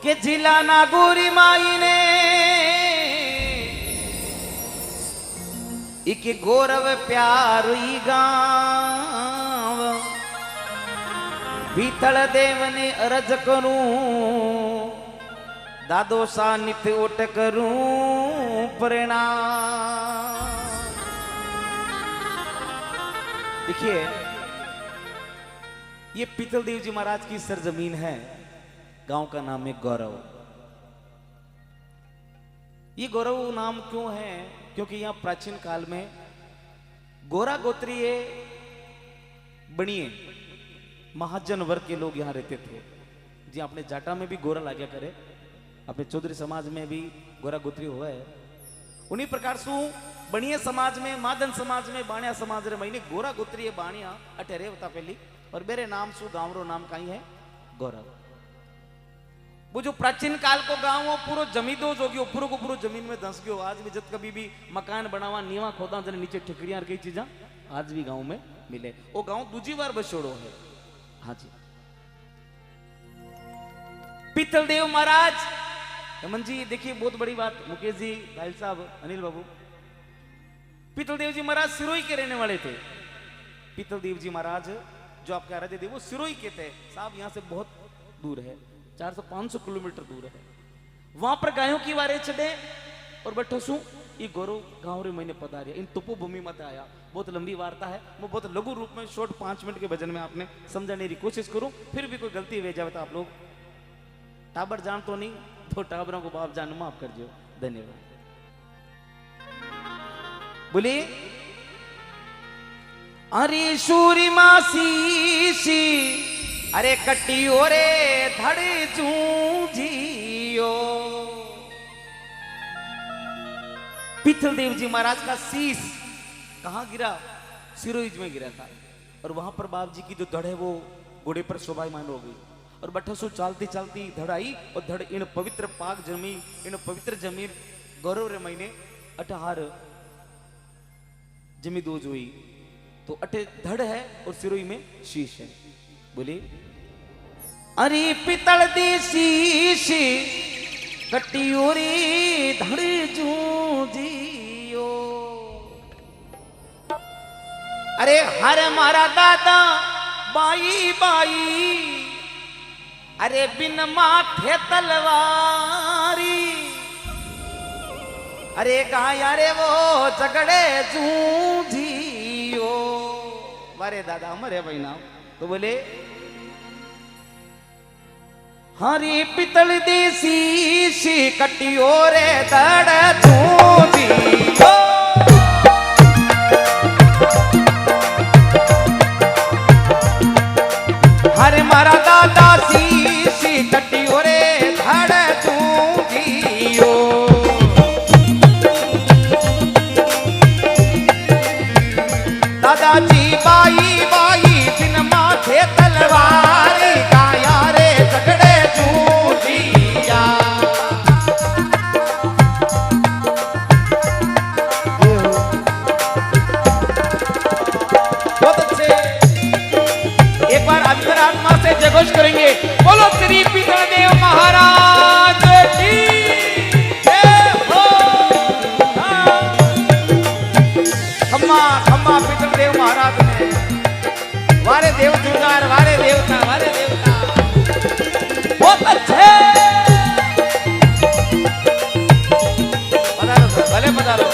के जिला नागोरी माई ने इके गौरव प्यार गाँव भीतल देव ने अरज करूं दादो सा नित ओट करूं प्रणाम। देखिए ये पीतल देव जी महाराज की सरजमीन है। गांव का नाम है गौरव। ये गौरव नाम क्यों है? क्योंकि यहां प्राचीन काल में गोरा गोत्रीय बनिए महाजन वर्ग के लोग यहां रहते थे। जी अपने जाटा में भी गोरा लाग्या करे, अपने चौधरी समाज में भी गोरा गोत्री हुआ है। उन्हीं प्रकार से बनिए समाज में, मादन समाज में, बाणिया समाज रे महीने गोरा गोत्रीय बाणिया अटे रेवता पहली और मेरे नाम सु गांव रो नाम कहीं है गौरव। वो जो प्राचीन काल को गांव वो पूरा जमींदोज हो गयो, पूरो को पूरो जमीन में धंस गयो। आज भी जब कभी भी मकान बनावा नीवा खोदा जने नीचे ठिकरियां और कई चीजा आज भी गांव में मिले। वो गांव दूजी बार बसोड़ो है। हाँ जी पीतल देव महाराज हेमंत जी देखिए बहुत बड़ी बात। मुकेश जी, भाई साहब, अनिल बाबू, पीतल देव जी महाराज सिरोही के रहने वाले थे। पीतल देव जी महाराज जो आपके आराध्य देव वो सिरोही के थे साहब। यहाँ से बहुत दूर है, 400-500 किलोमीटर दूर है। वहां पर गायों की वारे चढ़े और बैठो सू ये गौरव गांव रे मैंने पधारिया। इन तुपो भूमि मत आया। बहुत लंबी वार्ता है, मैं बहुत लघु रूप में शॉर्ट 5 मिनट के भजन में आपने समझाने की कोशिश करूं। फिर भी कोई गलती हो जाए तो आप लोग टाबर जान तो नहीं तो टाबरों को बाप जान माफ कर दियो। धन्यवाद। बोली अरे सूरी मासी अरे कटियो रे धड़े जूझियो। पीतल देव जी महाराज का शीश कहां गिरा? सिरोही में गिरा था। और वहां पर बाप जी की जो धड़ है वो घोड़े पर शोभायमान हो गई और बठसो चलती चलती धड़ आई और धड़ इन पवित्र पाक जमीन, इन पवित्र जमीन गौरव रे महीने अठहार जमी दोज हुई। तो अटे धड़ है और सिरोही में शीश है। बोले अरे पितल दी शीश कटियोरी धड़ जूझियो। अरे हर मारा दादा बाई बाई अरे बिन माथे तलवारी। अरे कहा रे वो झगड़े जूझियो। वारे दादा हमारे भाई नाम तो बोले हरी पितल दी शीश कटियो रे धड़ जूझियो। हरे मारा दादा शीश कटियो रे धड़ जूझियो। दादाजी बाई बाई बिन माथे तलवारी गाया रे झगड़े जूझिया। बहुत अच्छे। एक बार अंतरात्मा से जयघोष करेंगे। बोलो श्री पीतल देव महाराज की जय हो। खम्मा खम्मा पीतल देव महाराज ने वारे देव जुगार वारे देवता वारे देवता। बहुत अच्छे। पधारो सर, भले पधारो।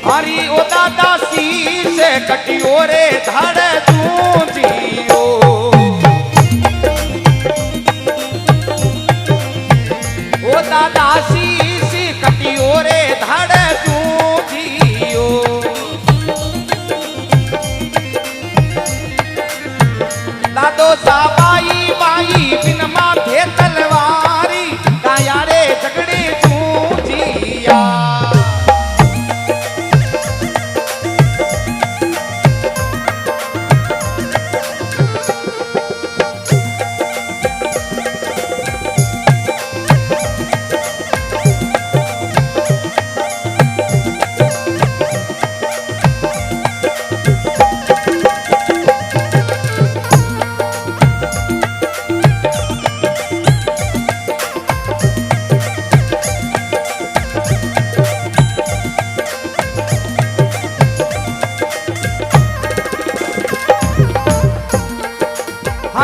हरी ओ दादा शीश कटियो रे धड़ जूझियो। ओ दादा शीश कटियो रे धड़ जूझियो। दादो सा बाई बाई बिन माथे तलवारी काया रे झगड़े जूझिया।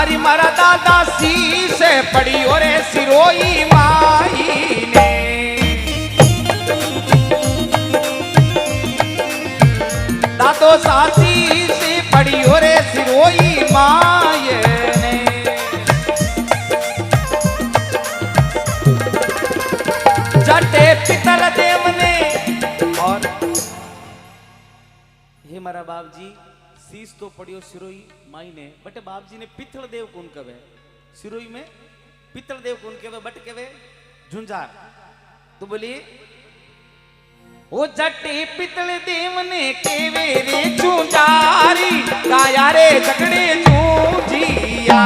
हरी मारा दादा सी से पड़ी और सिरोई माई ने दादो सासी से पड़ी और सिरोई माई ने जटे पितल देव ने और हे मारा बाप जी शीश तो पड़ियो सिरोई माई ने बट बाप जी ने पितल देव कौन कवे सिरोई में पितल देव कौन कवे बट कवे झुंझार तो बोलिए ओ जटे पितल देव ने केवे रे झुंझारी काया रे झगड़े झूझिया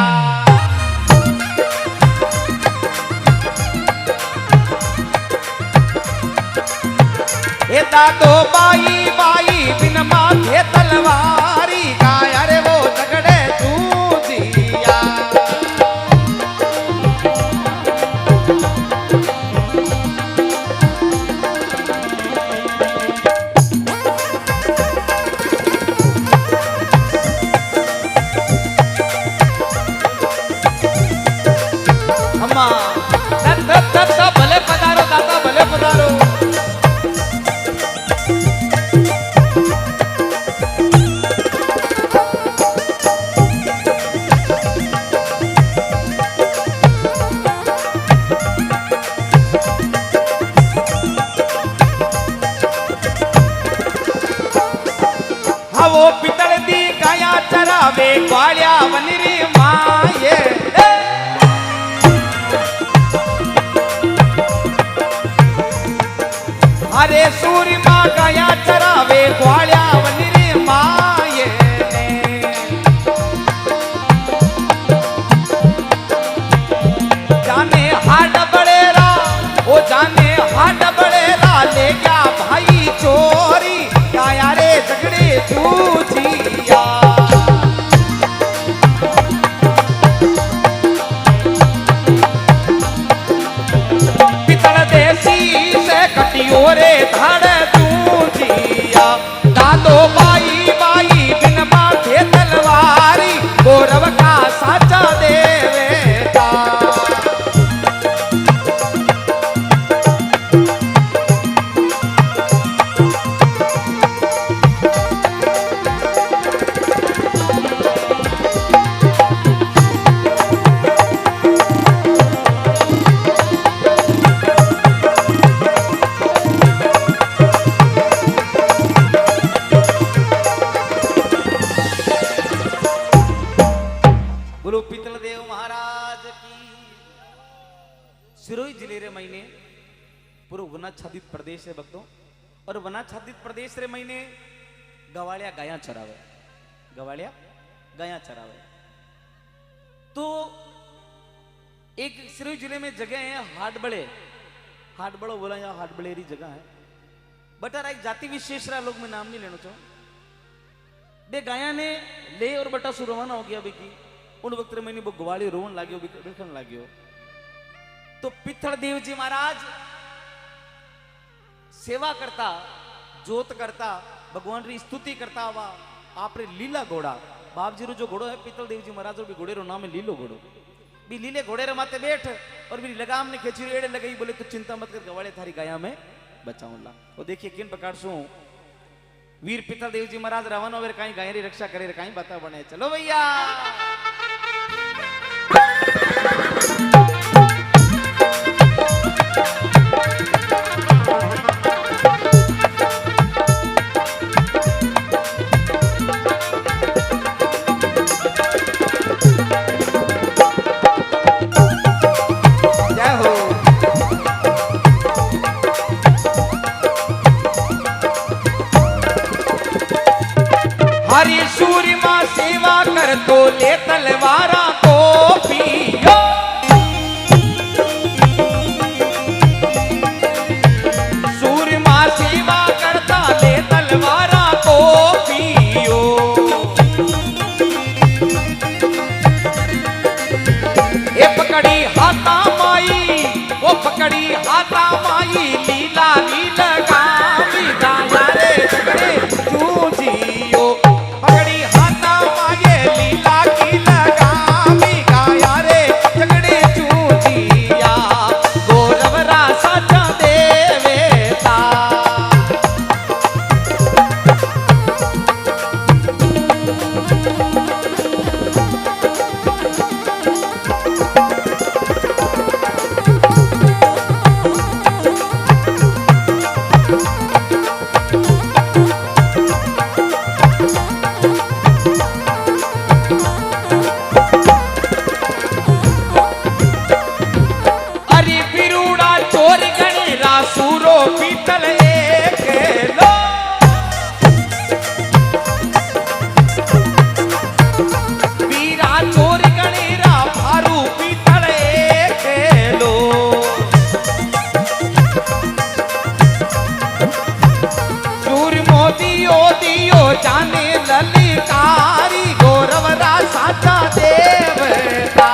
ए दादो बाई बाई बिन माथे तलवारी गाया रे वो झगड़े झूझिया अम्मा दादा भले पधारो दादा भले पधारो वो पितल दी गाया चरावे ग्वालिया वनरी माये अरे सूर्य माँ गाया चरावे ग्वालिया वनरी माये जाने हाड बड़ेरा ओ जाने हाड बड़ेरा ले गया भाई चोरी गाया रे झगड़े झूझिया पितल देसी से कटियो रे धड़ झूझिया दादो बाई बाई बिन माथे तलवारी गौरव का साचा देवेता बोलो पितल देव महाराज की सिरोही जिले रे महीने पूरा वनाच्छादित प्रदेश है भक्तों और वनाच्छादित प्रदेश रे महीने गवालिया गाया चरावे गवालिया गाया चरावे तो एक सिरोही जिले में जगह है हाटबड़ो बोला यहाँ हाटबड़ेरी जगह है बटर एक जाति विशेष रहा लोग मैं नाम नहीं लेना चाहूँ बे गाया ने ले और बटा सु रवाना हो गया बेकी उन वक्त मैंने वो ग्वाली रोवन लाग्यो बिखरन लाग्यो तो पित्थड़ देव जी महाराज सेवा करता जोत करता भगवान री स्तुति करता हुआ आपरे लीला घोड़ा बाप जी रो जो घोड़ो है पित्तल देव जी महाराज रो भी घोड़े रो नाम है लीलो घोड़ो भी लीले घोड़े रे माथे बैठ और भी लगाम ने खेची एड़े लगाई बोले तू चिंता मत कर गवाड़े थारी गाया में बचाऊंगा वो देखिए किन प्रकार सु वीर पित्तल देव जी महाराज रवानो वे कहीं गाय री रक्षा करे कहीं बता बने चलो भैया हरी सूर्य मां सेवा कर तो ले तलवारा को पियो सूर्य मां सेवा करता ले तलवारा को पियो ये पकड़ी हाथा माई वो पकड़ी हाथा माई लीला लीला गावी गाया रे झगड़े जूझियो पकड़ी हाथा माये लीला की लगामी चोर गणेरा भारू पीतल खेलो सूरमो दियो दियो जाने ललितारी गौरव रा साचा देवता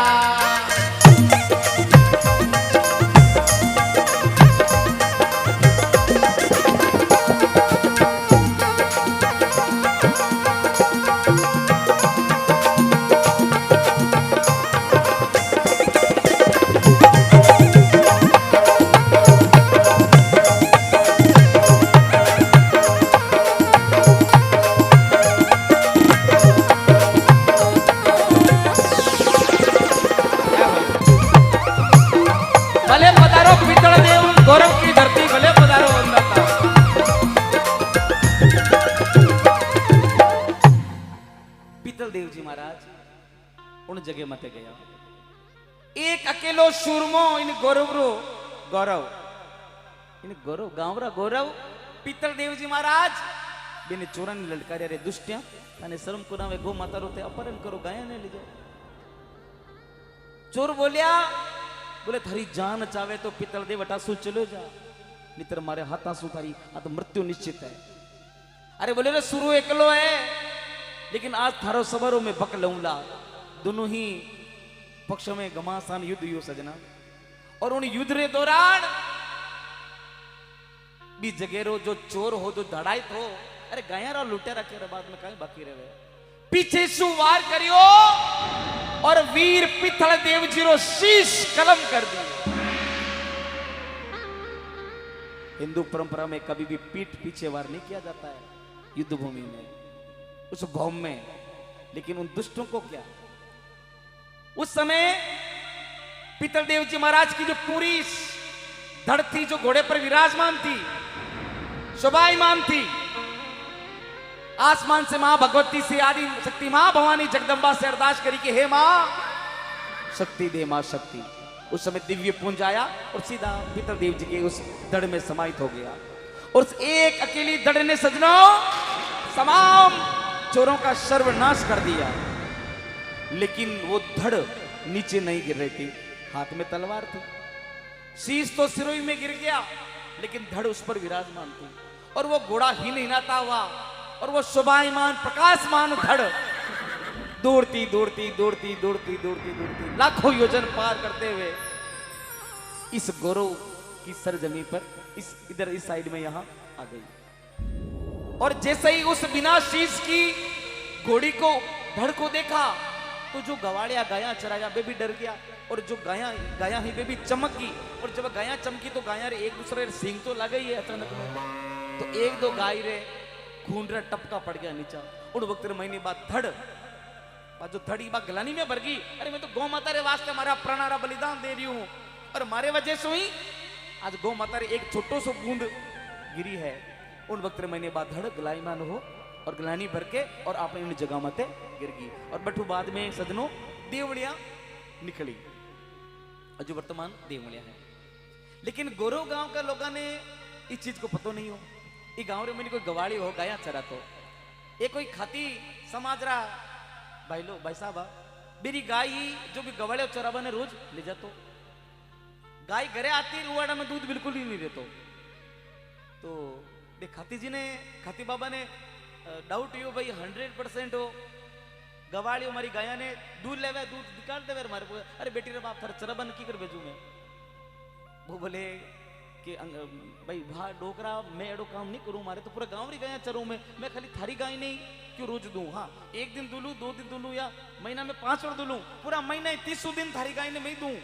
गौरव की धरती भले पधारो वंदता पीतल देव जी महाराज उन जगह मते गया एक अकेलो सूरमो इन गौरव रो गौरव इन गौरव गांवरा गौरव पीतल देव जी महाराज बेने चोरन ललकार्या रे दुष्ट्या અને શરમ કુરાવે ગો માતા રો તે अपहरण करो गाया ने ले जाओ चोर बोलिया बोले थारी जान चावे तो पीतल देव अटासू चलो जा नितर मारे हाथासू थारी आ तो मृत्यु निश्चित है। अरे बोले रे सुरु एकलो है लेकिन आज थारो सवारों में बक लऊंला दोनों ही पक्षों में घमासान युद्ध हुई सजना और उन युद्ध रे दौरान भी जगेरो जो चोर हो जो धड़ाई हो अरे गायरा लुटे रखे रे बाद में कहीं बाकी रहे पीछे सु वार करियो और वीर पीतल देव जी रो शीश कलम कर दिया। हिंदू परंपरा में कभी भी पीठ पीछे वार नहीं किया जाता है युद्ध भूमि में उस भौम में लेकिन उन दुष्टों को क्या उस समय पीतल देव जी महाराज की जो पूरी धड़ थी जो घोड़े पर विराजमान थी शोभायमान थी आसमान से मां भगवती से आदि शक्ति मां भवानी जगदंबा से अरदास करी कि हे मां शक्ति दे मां शक्ति उस समय दिव्य पुंज आया और सीधा पीतल देव जी के उस धड़ में समाहित हो गया और उस एक अकेली धड़ ने सजनों तमाम चोरों का सर्वनाश कर दिया लेकिन वो धड़ नीचे नहीं गिर रही थी हाथ में तलवार थी शीश तो सिरोई में गिर गया लेकिन धड़ उस पर विराजमान थी और वो घोड़ा हिलहिलाता हुआ और वो शोभायमान प्रकाशमान धड़ दौड़ती दौड़ती दौड़ती दौड़ती दौड़ती दौड़ती लाखों योजन पार करते हुए इस गौरव की सरजमी पर इस इधर इस साइड में यहां आ गई और जैसे ही उस बिना शीश की घोड़ी को धड़ को देखा तो जो गवाड़िया गाया चराया वे भी डर गया और जो गाया ही वे भी चमक गई और जब गाया चमकी तो गाया रे एक दूसरे सिंग तो लगा ही है अचानक में तो एक दो गाय रे खून रे टपका पड़ गया नीचा उन वक्त महीने बाद धड़ जो धड़ी बात गलानी में भर गई अरे मैं तो गौ माता रे वास्ते मारा प्राणारा बलिदान दे रही हूं और मारे वजह से ही आज गौ माता रे एक छोटो सो बूंद गिरी है उन वक्त महीने बाद धड़ गलाईमान हो और गलानी भर के और आपने उन जगह मते गिर गई और बठू बाद में सजनों देवड़िया निकली और जो वर्तमान देवड़िया है लेकिन गौरव गांव का लोगों ने इस चीज को पता नहीं हो ये गांव रे में कोई गवाड़ी हो गाया चरा तो ये कोई खाती समाज रा भाई साहब मेरी गाय जो भी गवाड़े चरावा ने रोज ले जातो गाय घरे आती रुवाड़ा में दूध बिल्कुल ही नहीं देतो तो खाती जी ने खाती बाबा ने डाउट यो भाई 100% हो गवाड़ी हमारी गाया ने दूध लेवे दूध निकाल देवे हमारे को अरे बेटी रे बाप थारे चराबा की कर भेजू मैं वो बोले कि भाई भा डोकरा मैं एडो काम नहीं करूं मारे तो पूरा गांव री गाया चरूं मैं खाली थारी गाय नहीं क्यों रोज दूं हाँ एक दिन दूलू 2 दिन दूलू या महीना में 5 बार दूलू पूरा महीना 30 दिन थारी गाय ने मैं दूं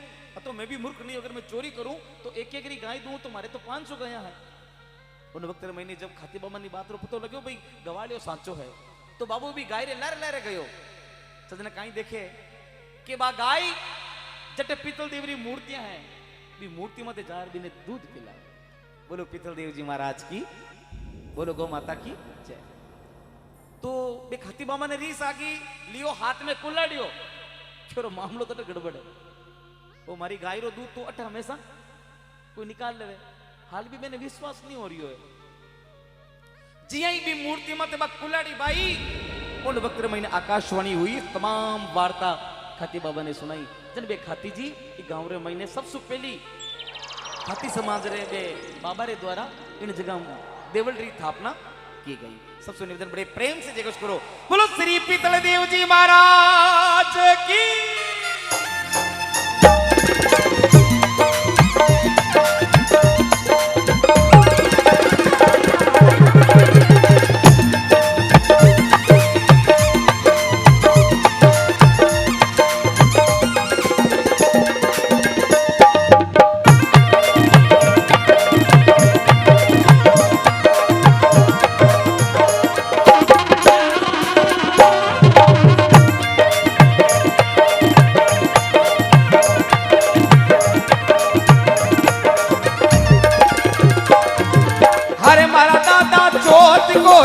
तो मैं भी मूर्ख नहीं अगर मैं चोरी करूं तो एक एक गाय दूं तो मारे तो 500 गाया है उन वक्त मैंने जब खाती बाबा की बात रो पतो लगे भाई गवाड़ियो साचो है तो बाबू भी गाय रे लहरे गयो सजना कहीं देखे कि बा गाय जटे पीतल देवरी मूर्तियां हैं भी मूर्ति मत जार भी ने दूध पिला बोलो पीतल देव जी महाराज की बोलो गौ माता की जय तो बे खाती बाबा ने रीस आगी लियो हाथ में कुल्लाड़ियो छोरो मामलो तो गड़बड़ है वो मारी गाय रो दूध तो अठ हमेशा कोई निकाल लेवे हाल भी मैंने विश्वास नहीं हो रही है जी भी मूर्ति मत बा कुल्लाड़ी भाई उन वक्त महीने आकाशवाणी हुई तमाम वार्ता खाती बाबा ने सुनाई। जन बे खाती जी गांव रे महीने सबसे पहली खाती समाज रे बे बाबा रे द्वारा इन जगह देवल री स्थापना की गई। सबसे निवेदन बड़े प्रेम से जय करो, बोलो श्री पीतल देव जी महाराज की।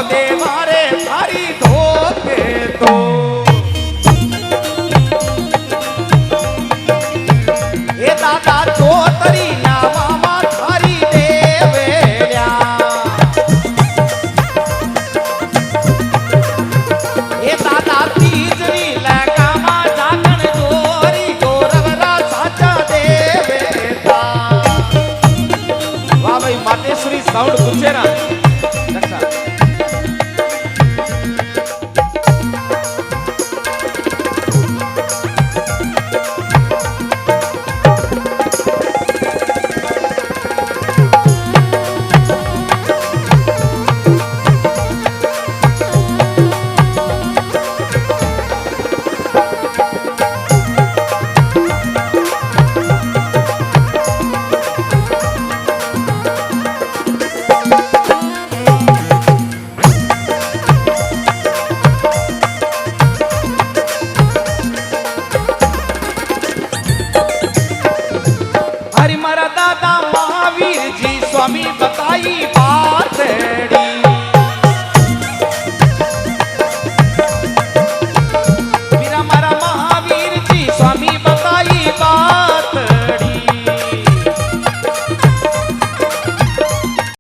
दे मारे थारी धोके तो ए दादा चोतरी ना मामा थारी देवेल्या ए दादा तीजरी लगामा जागण जोरी गौरवरा साचा देवेता। वाह भाई मातेश्वरी साउंड गुचेरा स्वामी